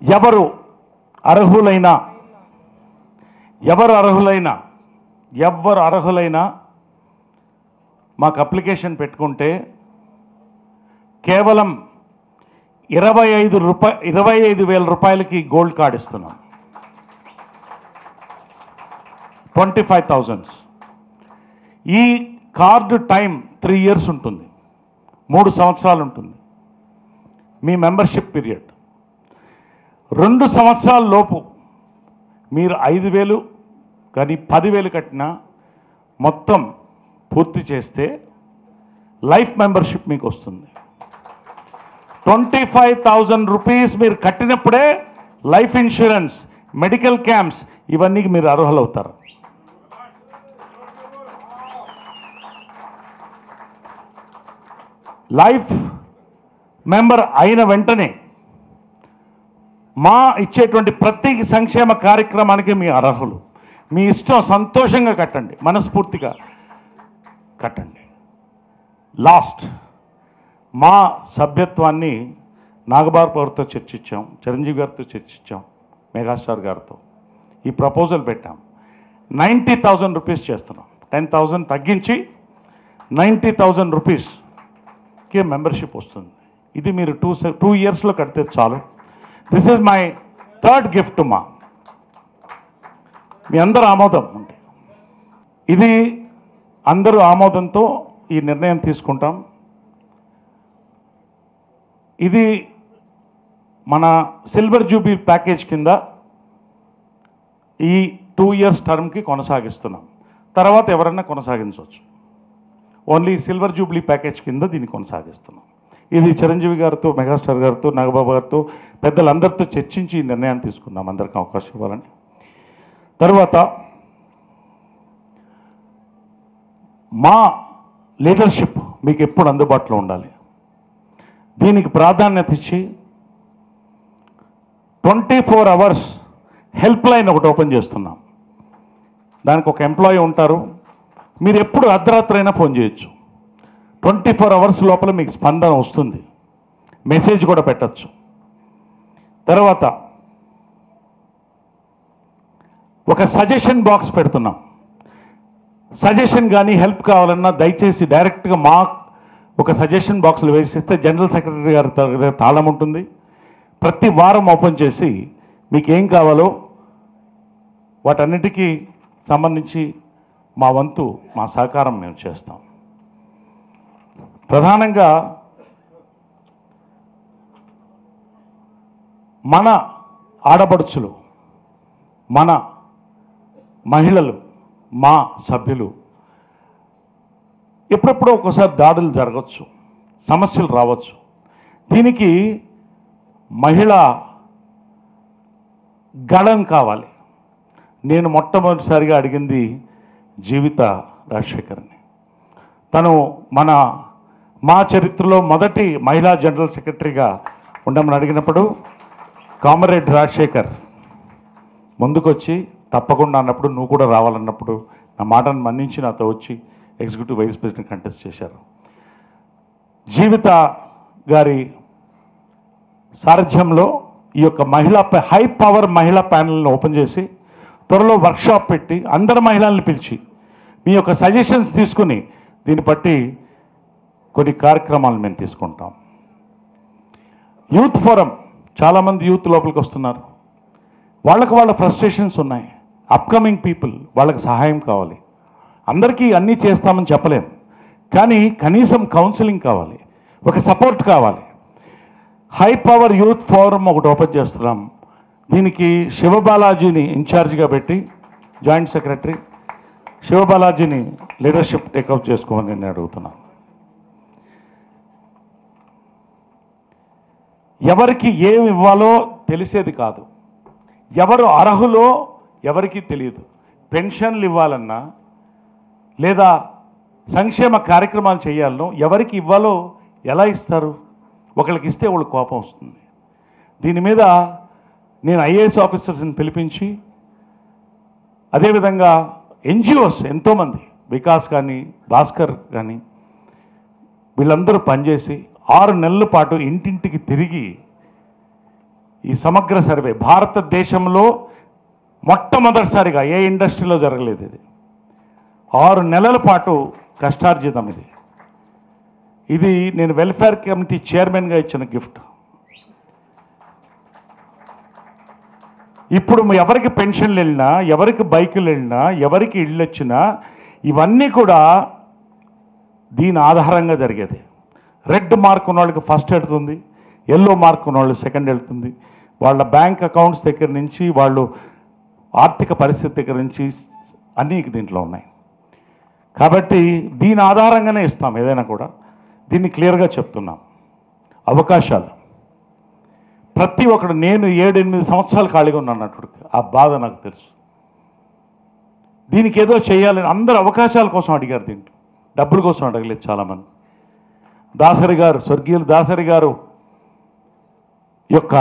ఎవరు అర్హులైనా మాకు అప్లికేషన్ పెట్టుకుంటే కేవలం 25,000 రూపాయలకి గోల్డ్ కార్డ్ ఇస్తున్నాం. 25,000. ఈ కార్డు టైం 3 years ఉంటుంది, 3 సంవత్సరాలు ఉంటుంది మీ మెంబర్షిప్ పీరియడ్. 2 సంవత్సరాల లోపు మీరు 5,000 కానీ 10,000 కట్టినా మొత్తం పూర్తి చేస్తే లైఫ్ మెంబర్షిప్ మీకు వస్తుంది. 25,000 రూపీస్ మీరు కట్టినప్పుడే లైఫ్ ఇన్సూరెన్స్, మెడికల్ క్యాంప్స్ ఇవన్నీ మీరు అర్హులవుతారు. లైఫ్ మెంబర్ అయిన వెంటనే మా ఇచ్చేటువంటి ప్రతి సంక్షేమ కార్యక్రమానికి మీ అర్హులు. మీ ఇష్టం, సంతోషంగా కట్టండి, మనస్ఫూర్తిగా కట్టండి. లాస్ట్, మా సభ్యత్వాన్ని నాగబాబుతో చర్చించాం, చిరంజీవి గారితో చర్చించాం, మెగాస్టార్ గారితో ఈ ప్రపోజల్ పెట్టాం. 90,000 రూపీస్ చేస్తున్నాం. 10,000 తగ్గించి 90,000 రూపీస్కి మెంబర్షిప్ వస్తుంది. ఇది మీరు 2 yearsలో కడితే చాలు. This is my third gift. మీ అందరూ ఆమోదం అంటే ఇది అందరూ ఆమోదంతో ఈ నిర్ణయం తీసుకుంటాం. ఇది మన సిల్వర్ జూబ్లీ ప్యాకేజ్ కింద ఈ 2 years టర్మ్కి కొనసాగిస్తున్నాం. తర్వాత ఎవరన్నా కొనసాగించవచ్చు. ఓన్లీ సిల్వర్ జూబ్లీ ప్యాకేజ్ కింద దీన్ని కొనసాగిస్తున్నాం. ఇది చిరంజీవి గారితో, మెగాస్టార్ గారితో, నాగబాబు గారితో, పెద్దలందరితో చర్చించి ఈ నిర్ణయాన్ని తీసుకున్నాం, అందరికీ అవకాశం ఇవ్వాలని. తర్వాత మా లీడర్షిప్ మీకు ఎప్పుడు అందుబాటులో ఉండాలి, దీనికి ప్రాధాన్యత ఇచ్చి 24 hours హెల్ప్ లైన్ ఒకటి ఓపెన్ చేస్తున్నాం. దానికి ఒక ఎంప్లాయీ ఉంటారు, మీరు ఎప్పుడు అర్ధరాత్రి అయినా ఫోన్ చేయొచ్చు. 24 hours లోపల మీకు స్పందన వస్తుంది, మెసేజ్ కూడా పెట్టచ్చు. తర్వాత ఒక సజెషన్ బాక్స్ పెడుతున్నాం. సజెషన్ కానీ హెల్ప్ కావాలన్నా దయచేసి డైరెక్ట్గా మా ఒక సజెషన్ బాక్స్లో వేసిస్తే జనరల్ సెక్రటరీ గారి తాళం ఉంటుంది. ప్రతి వారం ఓపెన్ చేసి మీకు ఏం కావాలో వాటన్నిటికీ సంబంధించి మా వంతు, మా సహకారం మేము చేస్తాం. ప్రధానంగా మన ఆడపడుచులు, మన మహిళలు, మా సభ్యులు ఎప్పుడెప్పుడో ఒక్కోసారి దాడులు జరగవచ్చు, సమస్యలు రావచ్చు. దీనికి మహిళ గళం కావాలి. నేను మొట్టమొదటిసారిగా అడిగింది జీవిత రాజశేఖర్ని. తను మా చరిత్రలో మొదటి మహిళా జనరల్ సెక్రటరీగా ఉండమని అడిగినప్పుడు కామ్రేడ్ రాజశేఖర్ ముందుకొచ్చి తప్పకుండా అన్నప్పుడు, నువ్వు కూడా రావాలన్నప్పుడు నా మాటను మన్నించి నాతో వచ్చి ఎగ్జిక్యూటివ్ వైస్ ప్రెసిడెంట్ కంటెస్ట్ చేశారు. జీవిత గారి సారథ్యంలో ఈ యొక్క హై పవర్ మహిళా ప్యానెల్ని ఓపెన్ చేసి త్వరలో వర్క్షాప్ పెట్టి అందరు మహిళల్ని పిలిచి మీ యొక్క సజెషన్స్ తీసుకుని దీన్ని బట్టి కొన్ని కార్యక్రమాలు మేము తీసుకుంటాం. యూత్ ఫోరం, చాలామంది యూత్ లోపలికి వస్తున్నారు, వాళ్ళ ఫ్రస్ట్రేషన్స్ ఉన్నాయి. అప్కమింగ్ పీపుల్, వాళ్ళకి సహాయం కావాలి. అందరికీ అన్నీ చేస్తామని చెప్పలేం, కానీ కనీసం కౌన్సిలింగ్ కావాలి, ఒక సపోర్ట్ కావాలి. హై పవర్ యూత్ ఫోరం ఒకటి ఓపెన్ చేస్తున్నాం. దీనికి శివబాలాజీని ఇన్ఛార్జిగా పెట్టి, జాయింట్ సెక్రటరీ శివబాలాజీని లీడర్షిప్ టేకప్ చేసుకోమని నేను అడుగుతున్నాను. ఎవరికి ఏమి ఇవ్వాలో తెలిసేది కాదు, ఎవరు అర్హులో ఎవరికి తెలియదు. పెన్షన్లు ఇవ్వాలన్నా లేదా సంక్షేమ కార్యక్రమాలు చేయాలనో ఎవరికి ఇవ్వాలో ఎలా ఇస్తారు? ఒకరికి ఇస్తే వాళ్ళకి కోపం వస్తుంది. దీని మీద నేను ఐఏఎస్ ఆఫీసర్స్ని పిలిపించి, అదేవిధంగా ఎన్జిఓస్ ఎంతోమంది, వికాస్ కానీ భాస్కర్ కానీ, వీళ్ళందరూ పనిచేసి 6 నెలల పాటు ఇంటింటికి తిరిగి ఈ సమగ్ర సర్వే, భారతదేశంలో మొట్టమొదటిసారిగా ఏ ఇండస్ట్రీలో జరగలేదు ఇది. 6 నెలల పాటు కష్టార్జితం ఇది. ఇది నేను వెల్ఫేర్ కమిటీ చైర్మన్గా ఇచ్చిన గిఫ్ట్. ఇప్పుడు ఎవరికి పెన్షన్లు వెళ్ళినా, ఎవరికి బైకులు వెళ్ళినా, ఎవరికి ఇళ్ళు వచ్చినా ఇవన్నీ కూడా దీని ఆధారంగా జరిగేది. రెడ్ మార్క్ ఉన్న వాళ్ళకి ఫస్ట్ వెళ్తుంది, ఎల్లో మార్క్ ఉన్న వాళ్ళు సెకండ్ వెళ్తుంది. వాళ్ళ బ్యాంక్ అకౌంట్స్ దగ్గర నుంచి, వాళ్ళు ఆర్థిక పరిస్థితి దగ్గర నుంచి అన్నీ దీంట్లో ఉన్నాయి. కాబట్టి దీని ఆధారంగానే ఇస్తాం ఏదైనా కూడా. దీన్ని క్లియర్గా చెప్తున్నాం. అవకాశాలు ప్రతి ఒక్కడు, నేను 7-8 సంవత్సరాలు ఖాళీగా ఉన్నాను అప్పుడు, ఆ బాధ నాకు తెలుసు. దీనికి ఏదో చేయాలని అందరూ అవకాశాల కోసం అడిగారు, దీంట్లో డబ్బుల కోసం అడగలేదు చాలామంది. దాసరి గారు, స్వర్గీయులు దాసరి గారు యొక్క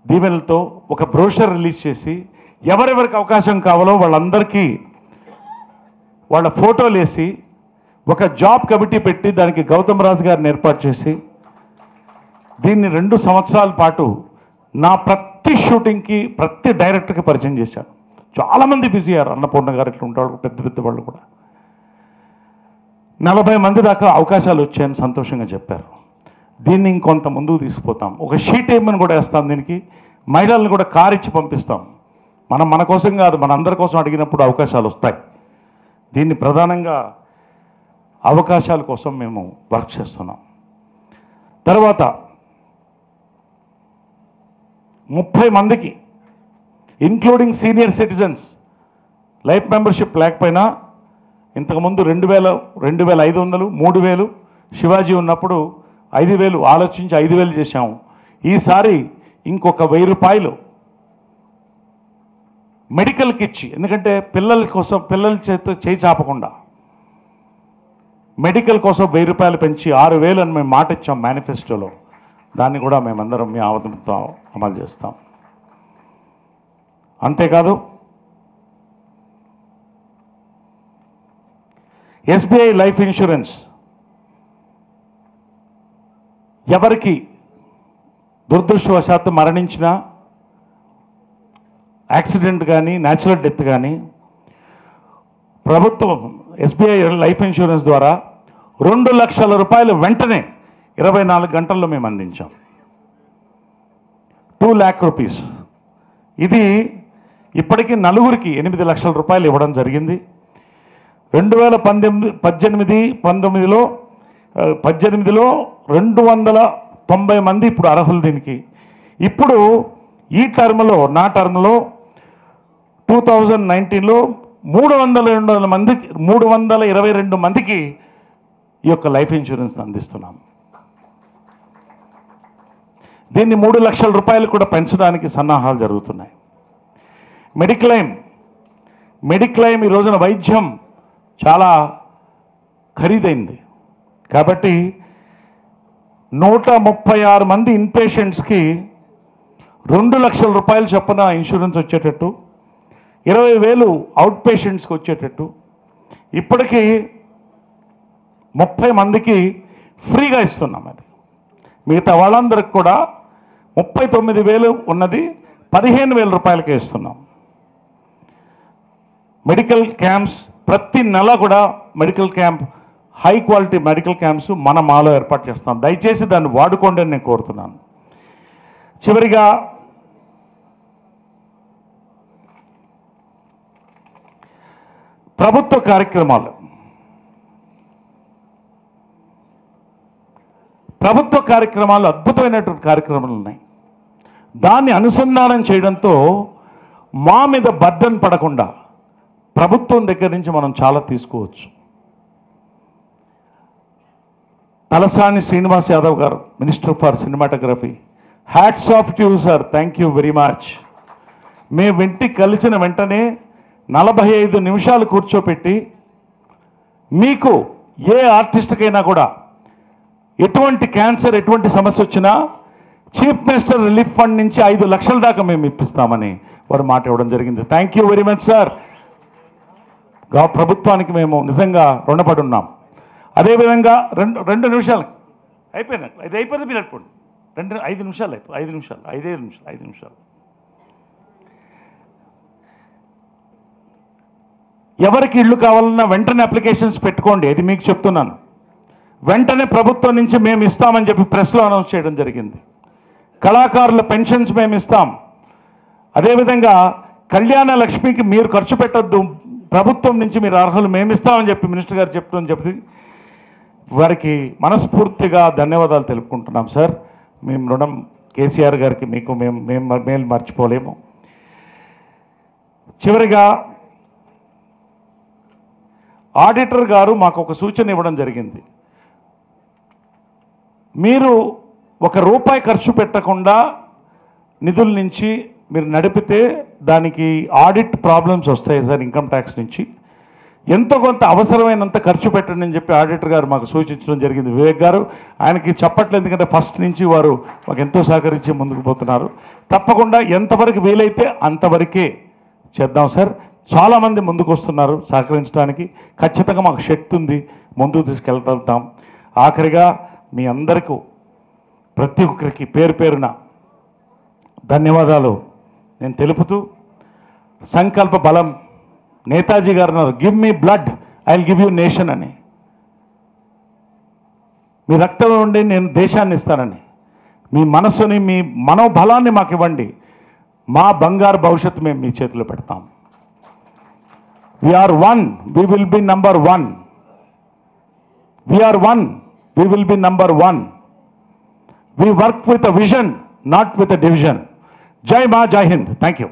దీవెనలతో ఒక బ్రోషర్ రిలీజ్ చేసి ఎవరెవరికి అవకాశం కావాలో వాళ్ళందరికీ వాళ్ళ ఫోటోలు వేసి ఒక జాబ్ కమిటీ పెట్టి దానికి గౌతమ్ రాజు గారిని ఏర్పాటు చేసి దీన్ని 2 సంవత్సరాల పాటు నా ప్రతి షూటింగ్కి, ప్రతి డైరెక్టర్కి పరిచయం చేశాను. చాలామంది బిజీ అయ్యారు. అన్నపూర్ణ గారు ఇట్లా ఉంటాడు, పెద్ద పెద్ద వాళ్ళు కూడా 40 మంది దాకా అవకాశాలు వచ్చాయని సంతోషంగా చెప్పారు. దీన్ని ఇంకొంత ముందుకు తీసుకుపోతాం. ఒక షీట్ ఏమని కూడా వేస్తాం, దీనికి మహిళలను కూడా కారు ఇచ్చి పంపిస్తాం. మన కోసం కాదు, మన అందరి కోసం అడిగినప్పుడు అవకాశాలు వస్తాయి. దీన్ని ప్రధానంగా అవకాశాల కోసం మేము వర్క్ చేస్తున్నాం. తర్వాత 30 మందికి including senior citizens life membership లేకపోయినా ఇంతకుముందు 2000, 2500, 3000 శివాజీ ఉన్నప్పుడు 5000 ఆలోచించి 5000 చేశాము. ఈసారి ఇంకొక 1000 రూపాయలు మెడికల్కి ఇచ్చి, ఎందుకంటే పిల్లల కోసం పిల్లల చేత చేయి చాపకుండా మెడికల్ కోసం 1000 రూపాయలు పెంచి 6000 అని మేము మాట ఇచ్చాం మేనిఫెస్టోలో. దాన్ని కూడా మేమందరం మీ ఆమోదంతో అమలు చేస్తాం. అంతేకాదు ఎస్బీఐ లైఫ్ ఇన్సూరెన్స్ ఎవరికి దురదృష్టవశాత్తు మరణించినా, యాక్సిడెంట్ కానీ న్యాచురల్ డెత్ కానీ ప్రభుత్వం ఎస్బీఐ లైఫ్ ఇన్సూరెన్స్ ద్వారా 2 లక్షల రూపాయలు వెంటనే 24 గంటల్లో మేము అందించాం. 2 లాక్ రూపీస్. ఇది ఇప్పటికీ నలుగురికి 8 లక్షల రూపాయలు ఇవ్వడం జరిగింది. 2018-19లో 290 మంది ఇప్పుడు అర్హులు దీనికి. ఇప్పుడు ఈ టర్మ్లో, నా టర్మ్లో 2019లో 322 మందికి ఈ యొక్క లైఫ్ ఇన్సూరెన్స్ అందిస్తున్నాం. దీన్ని 3 లక్షల రూపాయలు కూడా పెంచడానికి సన్నాహాలు జరుగుతున్నాయి. మెడిక్లైమ్ ఈ రోజున వైద్యం చాలా ఖరీదైంది కాబట్టి 136 మంది ఇన్పేషెంట్స్కి 2 లక్షల రూపాయలు చొప్పున ఇన్సూరెన్స్ వచ్చేటట్టు, 20,000 అవుట్ పేషెంట్స్కి వచ్చేటట్టు, ఇప్పటికీ 30 మందికి ఫ్రీగా ఇస్తున్నాం. అది మిగతా వాళ్ళందరికి కూడా 39,000 ఉన్నది 15,000 రూపాయలకే ఇస్తున్నాం. మెడికల్ క్యాంప్స్ ప్రతి నెల కూడా medical camp, high quality medical camps మన మాలో ఏర్పాటు చేస్తాం. దయచేసి దాన్ని వాడుకోండి అని నేను కోరుతున్నాను. చివరిగా ప్రభుత్వ కార్యక్రమాలు అద్భుతమైనటువంటి కార్యక్రమాలు ఉన్నాయి. దాన్ని అనుసంధానం చేయడంతో మా మీద బర్డన్ పడకుండా ప్రభుత్వం దగ్గర నుంచి మనం చాలా తీసుకోవచ్చు. తలసాని శ్రీనివాస్ యాదవ్ గారు, minister for cinematography, hats off to you sir, thank you very much. మేము ఇంటికి కలిసిన వెంటనే 45 నిమిషాలు కూర్చోపెట్టి మీకు ఏ ఆర్టిస్ట్కైనా కూడా ఎటువంటి క్యాన్సర్, ఎటువంటి సమస్య వచ్చినా చీఫ్ మినిస్టర్ రిలీఫ్ ఫండ్ నుంచి 5 లక్షల దాకా మేము ఇప్పిస్తామని వారు మాట ఇవ్వడం జరిగింది. Thank you very much sir. ప్రభుత్వానికి మేము నిజంగా రుణపడి ఉన్నాం. అదేవిధంగా 2 నిమిషాలు అయిపోయింది, ఇది అయిపోయింది. మీరు అయిపోండి, 5 నిమిషాలు అయిపోయి 5 నిమిషాలు. ఎవరికి ఇళ్ళు కావాలన్నా వెంటనే అప్లికేషన్స్ పెట్టుకోండి. ఇది మీకు చెప్తున్నాను. వెంటనే ప్రభుత్వం నుంచి మేము ఇస్తామని చెప్పి ప్రెస్లో అనౌన్స్ చేయడం జరిగింది. కళాకారుల పెన్షన్స్ మేము ఇస్తాం. అదేవిధంగా కళ్యాణ లక్ష్మికి మీరు ఖర్చు పెట్టద్దు, ప్రభుత్వం నుంచి మీరు అర్హులు మేము ఇస్తామని చెప్పి మినిస్టర్ గారు చెప్తుందని చెప్పి వారికి మనస్ఫూర్తిగా ధన్యవాదాలు తెలుపుకుంటున్నాం సార్. మేము రుణం కేసీఆర్ గారికి మీకు మేము మర్చిపోలేము. చివరిగా ఆడిటర్ గారు మాకు ఒక సూచన ఇవ్వడం జరిగింది. మీరు 1 రూపాయి ఖర్చు పెట్టకుండా నిధుల నుంచి మీరు నడిపితే దానికి ఆడిట్ ప్రాబ్లమ్స్ వస్తాయి సార్. ఇన్కమ్ ట్యాక్స్ నుంచి ఎంతో కొంత అవసరమైనంత ఖర్చు పెట్టండి అని చెప్పి ఆడిటర్ గారు మాకు సూచించడం జరిగింది. వివేక్ గారు, ఆయనకి చెప్పట్లేదు, ఎందుకంటే ఫస్ట్ నుంచి వారు మాకు ఎంతో సహకరించి ముందుకు పోతున్నారు. తప్పకుండా ఎంతవరకు వీలైతే అంతవరకే చేద్దాం సార్. చాలామంది ముందుకు వస్తున్నారు సహకరించడానికి. ఖచ్చితంగా మాకు శక్తి ఉంది, ముందుకు తీసుకెళ్తాం. ఆఖరిగా మీ అందరికీ ప్రతి ఒక్కరికి పేరు పేరున ధన్యవాదాలు నేను తెలుపుతూ, సంకల్ప బలం నేతాజీ గారు అన్నారు, give me blood I will give you nation అని. మీ రక్తం ఉండి నేను దేశాన్ని ఇస్తానని. మీ మనస్సుని, మీ మనోబలాన్ని మాకు ఇవ్వండి, మా బంగారు భవిష్యత్తు మేము మీ చేతిలో పెడతాం. We are one, we will be number one. We are one, we will be number one. We work with a vision, not with a division. జై మా, జై హింద్. Thank you.